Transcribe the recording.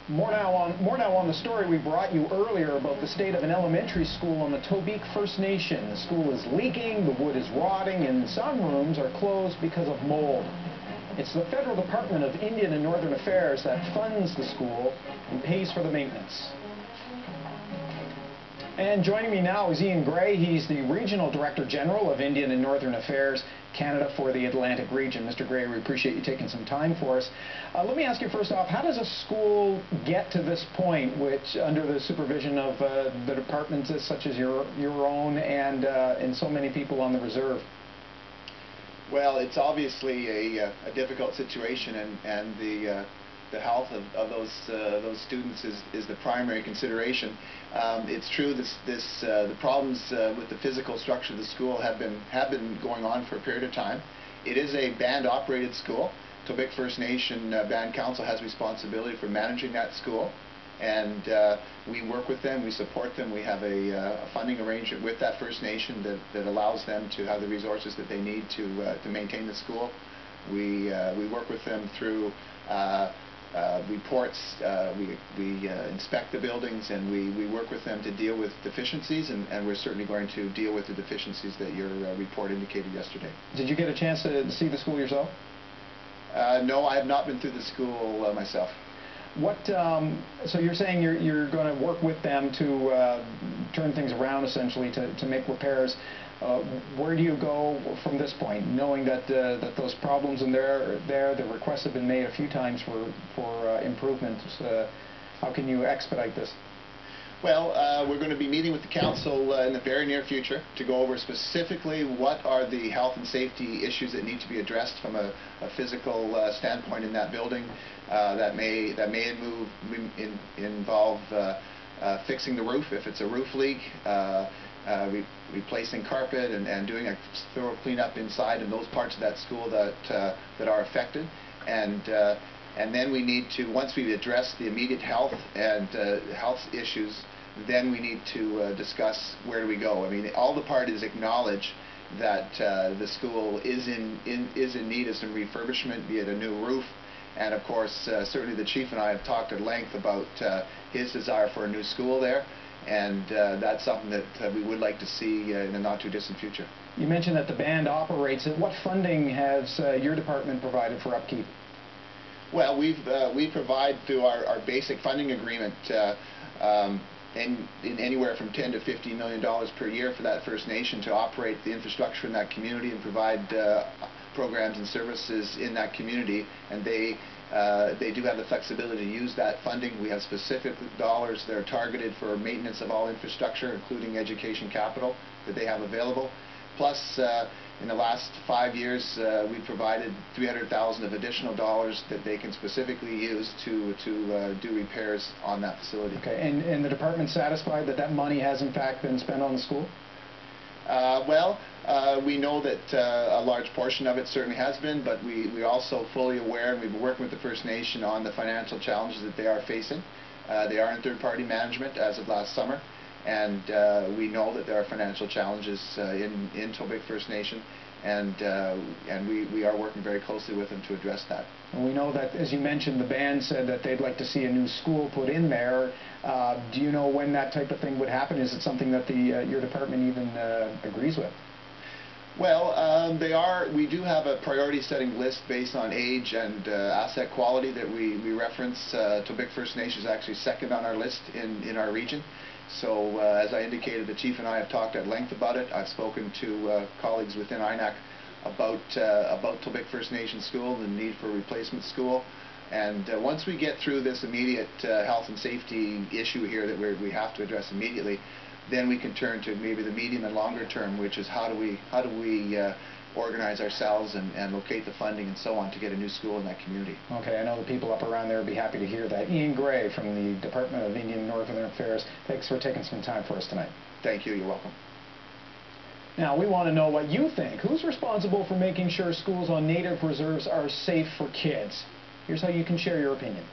More now on the story we brought you earlier about the state of an elementary school on the Tobique First Nation. The school is leaking, the wood is rotting, and some rooms are closed because of mold. It's the Federal Department of Indian and Northern Affairs that funds the school and pays for the maintenance. And joining me now is Ian Gray. He's the Regional Director General of Indian and Northern Affairs Canada for the Atlantic region. Mr. Gray, we appreciate you taking some time for us. Let me ask you first off, how does a school get to this point, which under the supervision of the departments such as your own and so many people on the reserve? Well, it's obviously a difficult situation, and the health of those students is the primary consideration. It's true the problems with the physical structure of the school have been going on for a period of time. It is a band-operated school. Tobique First Nation Band Council has responsibility for managing that school, and we work with them, we support them. We have a funding arrangement with that First Nation that allows them to have the resources that they need to maintain the school. We work with them through reports, we inspect the buildings, and we work with them to deal with deficiencies, and we're certainly going to deal with the deficiencies that your report indicated yesterday. Did you get a chance to see the school yourself? No, I have not been through the school myself. What, so you're saying you're going to work with them to turn things around, essentially, to make repairs. Where do you go from this point, knowing that those problems are there, the requests have been made a few times for improvements? How can you expedite this? Well, we're going to be meeting with the council in the very near future to go over specifically what are the health and safety issues that need to be addressed from a physical standpoint in that building. That may involve fixing the roof if it's a roof leak, replacing carpet, and doing a thorough cleanup inside in those parts of that school that are affected. And then we need to, once we've addressed the immediate health and health issues, then we need to discuss where do we go. I mean, all the parties acknowledge that the school is in need of some refurbishment, be it a new roof. And of course, certainly the chief and I have talked at length about his desire for a new school there. And that's something that we would like to see in the not too distant future. You mentioned that the band operates it. What funding has your department provided for upkeep? Well, we provide through our basic funding agreement in anywhere from $10 to $15 million per year for that First Nation to operate the infrastructure in that community and provide programs and services in that community. And they do have the flexibility to use that funding. We have specific dollars that are targeted for maintenance of all infrastructure, including education capital that they have available. Plus, in the last 5 years, we provided $300,000 of additional dollars that they can specifically use to do repairs on that facility. Okay, and the department satisfied that that money has in fact been spent on the school? Well, we know that a large portion of it certainly has been, but we're also fully aware, and we've been working with the First Nation on the financial challenges that they are facing. They are in third-party management as of last summer, and we know that there are financial challenges in Tobique First Nation, and we are working very closely with them to address that. And we know that, as you mentioned, the band said that they'd like to see a new school put in there. Do you know when that type of thing would happen? Is it something that your department even agrees with? Well, we do have a priority setting list based on age and asset quality that we reference. Tobique First Nation is actually second on our list in our region. So as I indicated, the chief and I have talked at length about it. I've spoken to colleagues within INAC about Tobique First Nation School, the need for a replacement school. And once we get through this immediate health and safety issue here that we have to address immediately, then we can turn to maybe the medium and longer term, which is how do we organize ourselves and locate the funding and so on to get a new school in that community. Okay, I know the people up around there will be happy to hear that. Ian Gray from the Department of Indian and Northern Affairs, thanks for taking some time for us tonight. Thank you, you're welcome. Now, we want to know what you think. Who's responsible for making sure schools on native reserves are safe for kids? Here's how you can share your opinion.